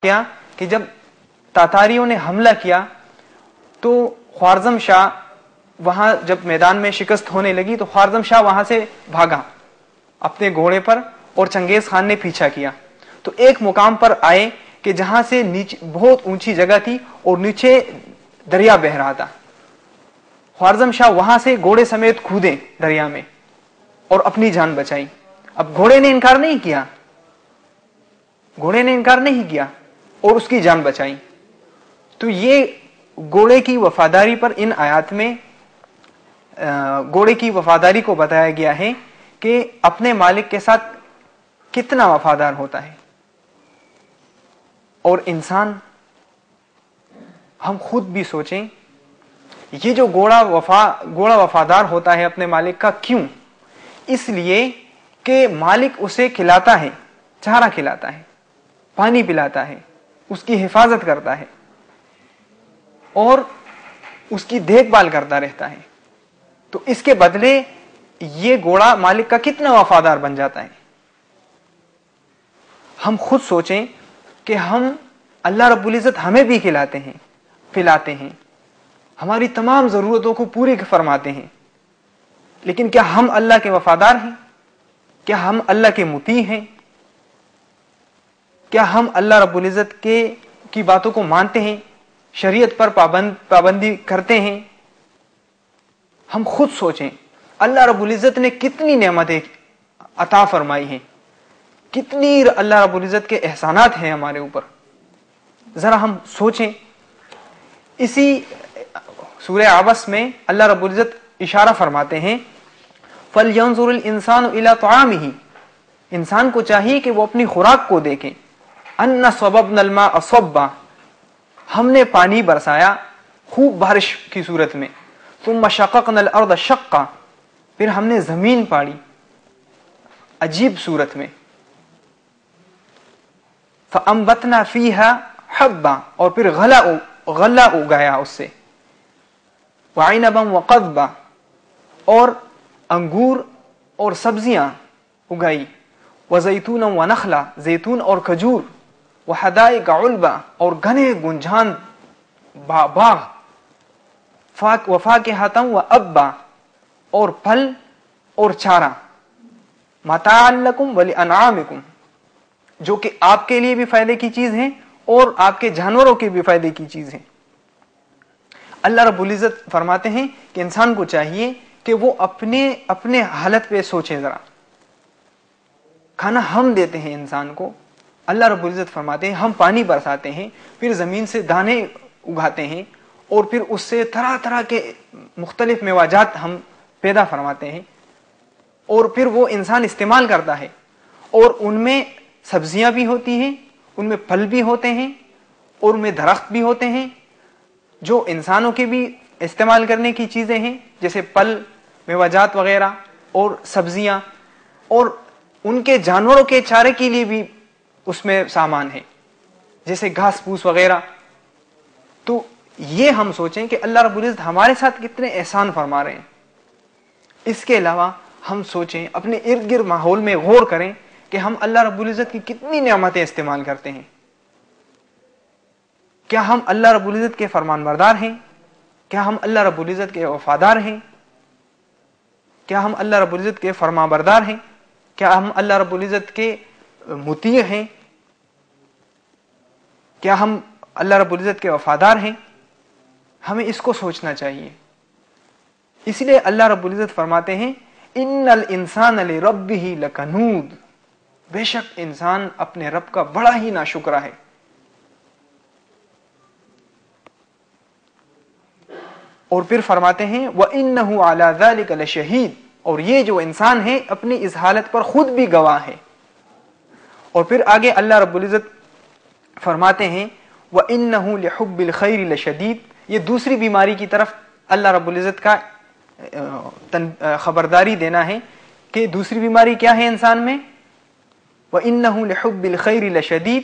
کیا کہ جب تاتاریوں نے حملہ کیا تو خوارزم شاہ وہاں جب میدان میں شکست ہونے لگی تو خوارزم شاہ وہاں سے بھاگا اپنے گھوڑے پر اور چنگیز خان نے پیچھا کیا. تو ایک مقام پر آئے کہ جہاں سے نیچے بہت اونچی جگہ تھی اور نیچے دریا بہ رہا تھا. خوارزم شاہ وہاں سے گھوڑے سمیت کودے دریا میں اور اپنی جان بچائی. اب گھوڑے نے انکار نہیں کیا, گھوڑے نے انکار نہیں کیا اور اس کی جان بچائی. تو یہ گھوڑے کی وفاداری پر ان آیات میں گھوڑے کی وفاداری کو بتایا گیا ہے کہ اپنے مالک کے ساتھ کتنا وفادار ہوتا ہے. اور انسان, ہم خود بھی سوچیں, یہ جو گھوڑا وفادار ہوتا ہے اپنے مالک کا, کیوں؟ اس لیے کہ مالک اسے کھلاتا ہے, چارہ کھلاتا ہے, پانی پلاتا ہے, اس کی حفاظت کرتا ہے اور اس کی دیکھ بھال کرتا رہتا ہے. تو اس کے بدلے یہ گھوڑا مالک کا کتنا وفادار بن جاتا ہے. ہم خود سوچیں کہ ہم اللہ رب العزت ہمیں بھی کھلاتے ہیں, پلاتے ہیں, ہماری تمام ضرورتوں کو پوری فرماتے ہیں, لیکن کیا ہم اللہ کے وفادار ہیں؟ کیا ہم اللہ کے مطیع ہیں؟ کیا ہم اللہ رب العزت کی باتوں کو مانتے ہیں, شریعت پر پابندی کرتے ہیں؟ ہم خود سوچیں اللہ رب العزت نے کتنی نعمتیں عطا فرمائی ہیں, کتنی اللہ رب العزت کے احسانات ہیں ہمارے اوپر. ذرا ہم سوچیں. اسی سورہ عبس میں اللہ رب العزت اشارہ فرماتے ہیں فَلْيَنْظُرِ الْإِنسَانُ إِلَىٰ طَعَامِهِ, انسان کو چاہیے کہ وہ اپنی خوراک کو دیکھیں. أَنَّ صَبَبْنَا الْمَاءَ صَبًّا, ہم نے پانی برسایا خوب بارش کی صورت میں. ثُمَّ شَقَقْنَا الْأَرْضَ شَقًّا, پھر ہم نے زمین پاڑی عجیب صورت میں. فَأَنبَتْنَا فِيهَا حَبًّا, اور پھر غلہ اگایا اس سے. وَعِنَبًا وَقَضْبًا, اور انگور اور سبزیاں اگائی. وَزَيْتُونًا وَنَخْلًا, زیتون اور کھجور. وَحَدَائِقَ غُلْبًا, اور گھنے گنجان باغ. وَفَاكِهَةً وَأَبًّا, اور پھل اور چارہ. مَتَاعًا لَكُمْ وَلِأَنْعَامِكُمْ, جو کہ آپ کے لیے بھی فائدے کی چیز ہیں اور آپ کے جانوروں کے بھی فائدے کی چیز ہیں. اللہ رب العزت فرماتے ہیں کہ انسان کو چاہیے کہ وہ اپنے حالت پہ سوچے ذرا. کھانا ہم دیتے ہیں انسان کو, اللہ رب العزت فرماتے ہیں ہم پانی برساتے ہیں, پھر زمین سے دانے اگاتے ہیں اور پھر اس سے طرح طرح کے مختلف میوجات ہم پیدا فرماتے ہیں اور پھر وہ انسان استعمال کرتا ہے. اور ان میں سبزیاں بھی ہوتی ہیں, ان میں پھل بھی ہوتے ہیں اور ان میں درخت بھی ہوتے ہیں جو انسانوں کے بھی استعمال کرنے کی چیزیں ہیں, جیسے پھل, میوجات وغیرہ اور سبزیاں, اور ان کے جانوروں کے چارے کے لیے بھی اس میں سامان ہے جیسے گھاس پھوس وغیرہ. تو یہ ہم سوچیں کہ اللہ رب العزت ہمارے ساتھ کتنے احسان فرما رہے ہیں. اس کے علاوہ ہم سوچیں, اپنے ارد گرد ماحول میں غور کریں کہ ہم اللہ رب العزت کی کتنی نعمتیں استعمال کرتے ہیں. کیا ہم اللہ رب العزت کے فرمان بردار ہیں؟ کیا ہم اللہ رب العزت کے وفادار ہیں؟ کیا ہم اللہ رب العزت کے فرما بردار ہیں؟ کیا ہم اللہ رب العزت کے مطیع ہیں؟ کیا ہم اللہ رب العزت کے وفادار ہیں؟ ہمیں اس کو سوچنا چاہیے. اس لیے اللہ رب العزت فرماتے ہیں ان الانسان لربہ لکنود, بے شک انسان اپنے رب کا بڑا ہی ناشکرا ہے. اور پھر فرماتے ہیں وَإِنَّهُ عَلَى ذَلِكَ لَشَهِيدٌ, اور یہ جو انسان ہے اپنی اس حالت پر خود بھی گواہ ہے. اور پھر آگے اللہ رب العزت فرماتے ہیں وَإِنَّهُ لِحُبِّ الْخَيْرِ لَشَدِيدٌ, یہ دوسری بیماری کی طرف اللہ رب العزت کا خبرداری دینا ہے کہ دوسری بیماری کیا ہے انسان میں. وَإِنَّهُ لِحُبِّ الْخَيْرِ لَشَدِيدٌ,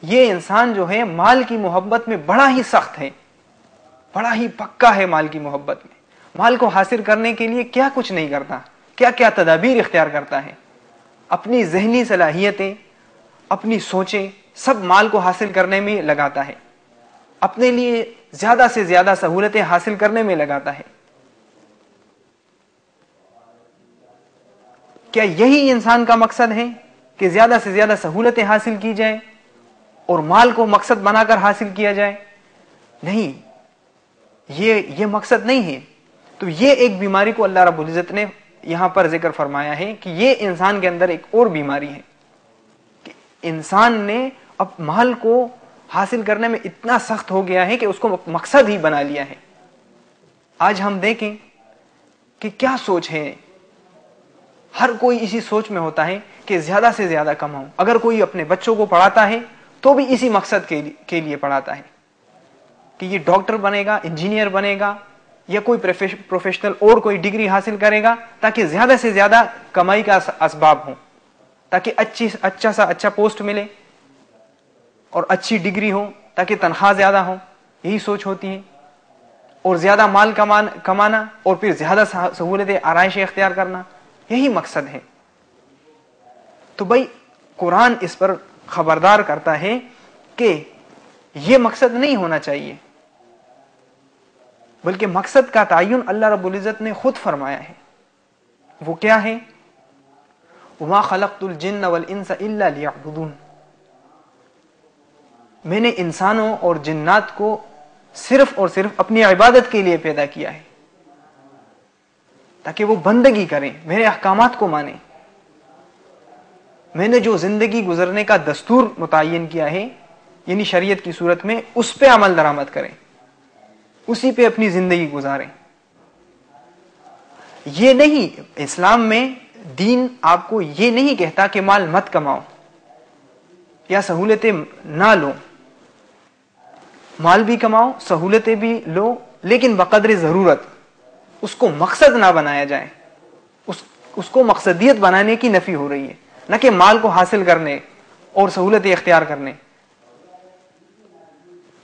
یہ انسان جو ہے مال کی محبت میں بڑا ہی سخت ہے, بڑا ہی پکا ہے مال کی محبت میں. مال کو حاصل کرنے کے لیے کیا کچھ نہیں کرتا, کیا کیا تدابیر اختیار کرتا ہے. اپنی ذہنی صلاحیتیں, اپنی سوچیں سب مال کو حاصل کرنے میں لگاتا ہے، اپنے لیے زیادہ سے زیادہ سہولتیں حاصل کرنے میں لگاتا ہے. کیا یہی انسان کا مقصد ہے کہ زیادہ سے زیادہ سہولتیں حاصل کی جائیں اور مال کو مقصد بنا کر حاصل کیا جائے؟ نہیں، یہ مقصد نہیں ہے. تو یہ ایک بیماری کو اللہ رب العزت نے یہاں پر ذکر فرمایا ہے کہ یہ انسان کے اندر ایک اور بیماری ہے کہ انسان نے اب مال کو حاصل کرنے میں اتنا سخت ہو گیا ہے کہ اس کو مقصد ہی بنا لیا ہے. آج ہم دیکھیں کہ کیا سوچ ہے، ہر کوئی اسی سوچ میں ہوتا ہے کہ زیادہ سے زیادہ کماؤں. اگر کوئی اپنے بچوں کو پڑھاتا ہے تو بھی اسی مقصد کے لیے پڑھاتا ہے کہ یہ ڈاکٹر بنے گا، انجینئر بنے گا، یا کوئی پروفیشنل اور کوئی ڈگری حاصل کرے گا تاکہ زیادہ سے زیادہ کمائی کا اسباب ہوں، تاکہ اچھا سا اچھا پوسٹ ملے اور اچھی ڈگری ہو تاکہ تنخواہ زیادہ ہو. یہی سوچ ہوتی ہے. اور زیادہ مال کمانا اور پھر زیادہ سہولتیں آرائشیں اختیار کرنا، یہی مقصد ہے. تو بھائی قرآن اس پر خبردار کرتا ہے کہ یہ مقصد نہیں ہونا چاہیے، بلکہ مقصد کا تعین اللہ رب العزت نے خود فرمایا ہے. وہ کیا ہے؟ وَمَا خَلَقْتُ الْجِنَّ وَالْإِنسَ إِلَّا لِيَعْبُدُونَ. میں نے انسانوں اور جنات کو صرف اور صرف اپنی عبادت کے لیے پیدا کیا ہے، تاکہ وہ بندگی کریں، میرے احکامات کو مانیں. میں نے جو زندگی گزرنے کا دستور متعین کیا ہے، یعنی شریعت کی صورت میں، اس پہ عمل درآمد کریں، اسی پہ اپنی زندگی گزاریں. یہ نہیں، اسلام میں دین آپ کو یہ نہیں کہتا کہ مال مت کماؤ یا سہولتیں نہ لو. مال بھی کماؤ، سہولتیں بھی لو، لیکن بقدر ضرورت. اس کو مقصد نہ بنایا جائے. اس کو مقصدیت بنانے کی نفی ہو رہی ہے، نہ کہ مال کو حاصل کرنے اور سہولتیں اختیار کرنے.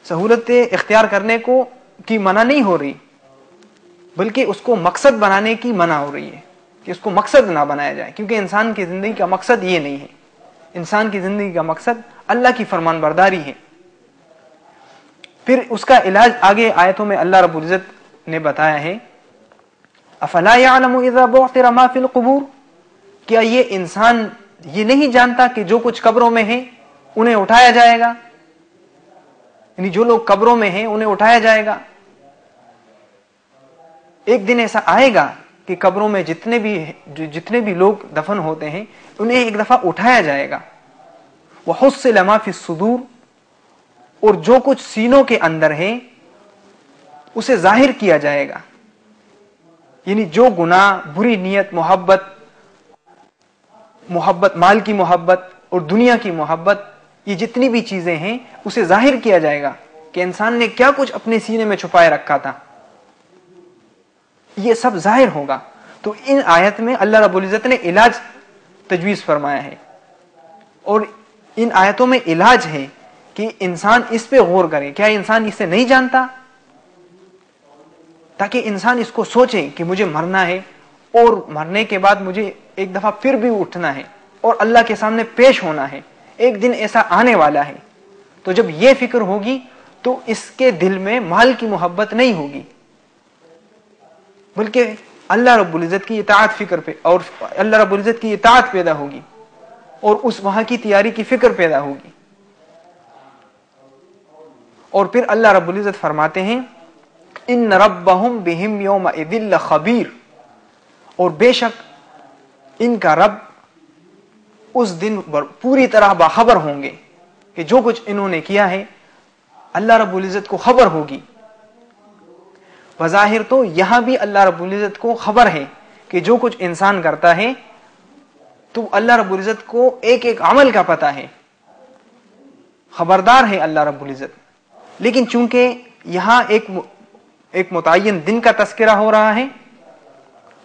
سہولتیں اختیار کرنے کو کی منع نہیں ہو رہی، بلکہ اس کو مقصد بنانے کی منع ہو رہی ہے کہ اس کو مقصد نہ بنایا جائے. کیونکہ انسان کی زندگی کا مقصد یہ نہیں ہے. انسان کی زندگی کا مقصد اللہ کی فرمان برداری ہے. پھر اس کا علاج آگے آیتوں میں اللہ رب العزت نے بتایا ہے، افلا يعلم اذا بعثر ما في القبور. کیا یہ انسان یہ نہیں جانتا کہ جو کچھ قبروں میں ہے انہیں اٹھایا جائے گا؟ یعنی جو لوگ قبروں میں ہیں انہیں اٹھایا جائے گا. ایک دن ایسا آئے گا کہ قبروں میں جتنے بھی لوگ دفن ہوتے ہیں انہیں ایک دفعہ اٹھایا جائے گا. وحصل ما فی الصدور. اور جو کچھ سینوں کے اندر ہے اسے ظاہر کیا جائے گا. یعنی جو گناہ، بری نیت، محبت مال کی محبت اور دنیا کی محبت، یہ جتنی بھی چیزیں ہیں اسے ظاہر کیا جائے گا کہ انسان نے کیا کچھ اپنے سینے میں چھپائے رکھا تھا. یہ سب ظاہر ہوگا. تو ان آیت میں اللہ رب العزت نے علاج تجویز فرمایا ہے، اور ان آیتوں میں علاج ہے کہ انسان اس پہ غور کرے. کیا انسان اسے نہیں جانتا؟ تاکہ انسان اس کو سوچے کہ مجھے مرنا ہے اور مرنے کے بعد مجھے ایک دفعہ پھر بھی اٹھنا ہے اور اللہ کے سامنے پیش ہونا ہے. ایک دن ایسا آنے والا ہے. تو جب یہ فکر ہوگی تو اس کے دل میں مال کی محبت نہیں ہوگی، بلکہ اللہ رب العزت کی اطاعت فکر پہ اور اللہ رب العزت کی اطاعت پیدا ہوگی اور اس وہاں کی تیاری کی فکر پیدا ہوگی. اور پھر اللہ رب العزت فرماتے ہیں ان ربہم بہم یومئذ لخبیر. اور بے شک ان کا رب اس دن پوری طرح باخبر ہوں گے کہ جو کچھ انہوں نے کیا ہے اللہ رب العزت کو خبر ہوگی. بظاہر تو یہاں بھی اللہ رب العزت کو خبر ہے کہ جو کچھ انسان کرتا ہے تو اللہ رب العزت کو ایک ایک عمل کا پتہ ہے، خبردار ہے اللہ رب العزت. لیکن چونکہ یہاں ایک متعین دن کا تذکرہ ہو رہا ہے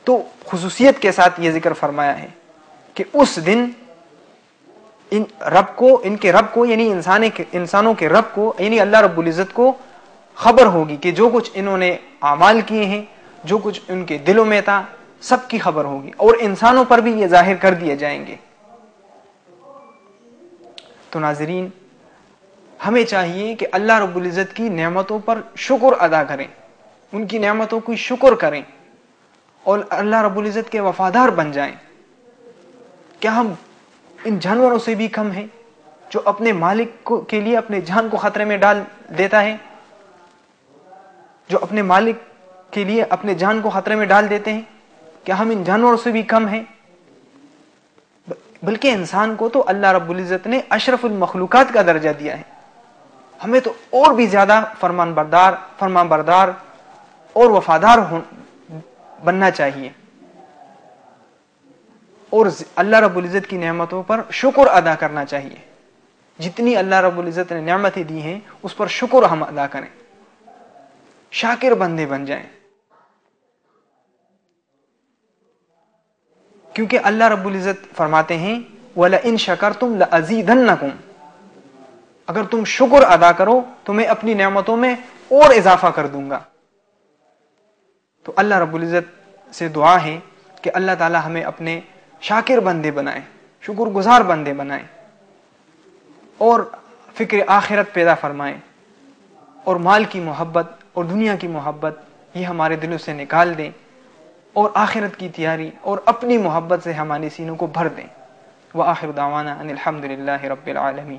تو خصوصیت کے ساتھ یہ ذکر فرمایا ہے کہ اس دن ان کے رب کو یعنی انسانوں کے رب کو یعنی اللہ رب العزت کو خبر ہوگی کہ جو کچھ انہوں نے اعمال کیے ہیں، جو کچھ ان کے دلوں میں تھا، سب کی خبر ہوگی اور انسانوں پر بھی یہ ظاہر کر دیے جائیں گے. تو ناظرین، ہمیں چاہیے کہ اللہ رب العزت کی نعمتوں پر شکر ادا کریں، ان کی نعمتوں کی شکر کریں اور اللہ رب العزت کے وفادار بن جائیں۔ کیا ہم ان جانوروں سے بھی کم ہیں جو اپنے مالک کے لیے اپنے جان کو خطرے میں ڈال دیتا ہے، جو اپنے مالک کے لیے اپنے جان کو خطرے میں ڈال دیتے ہیں؟ کیا ہم ان جانوروں سے بھی کم ہیں؟ بلکہ انسان کو تو اللہ رب العزت نے اشرف المخلوقات کا درجہ دیا ہے، ہمیں تو اور بھی زیادہ فرمان بردار اور وفادار بننا چاہیے، اور اللہ رب العزت کی نعمتوں پر شکر ادا کرنا چاہیے۔ جتنی اللہ رب العزت نے نعمتیں دی ہیں اس پر شکر ہم ادا کریں، شاکر بندے بن جائیں، کیونکہ اللہ رب العزت فرماتے ہیں وَلَئِن شَكَرْتُمْ لَأَزِيدَنَّكُمْ، اگر تم شکر ادا کرو تو میں اپنی نعمتوں میں اور اضافہ کر دوں گا۔ تو اللہ رب العزت سے دعا ہے کہ اللہ تعالی ہمیں اپنے شاکر بندے بنائے، شکر گزار بندے بنائے، اور فکر آخرت پیدا فرمائے، اور مال کی محبت اور دنیا کی محبت یہ ہمارے دلوں سے نکال دیں، اور آخرت کی تیاری اور اپنی محبت سے ہمارے سینوں کو بھر دیں۔ وآخر دعوانا ان الحمد للہ رب العالمین۔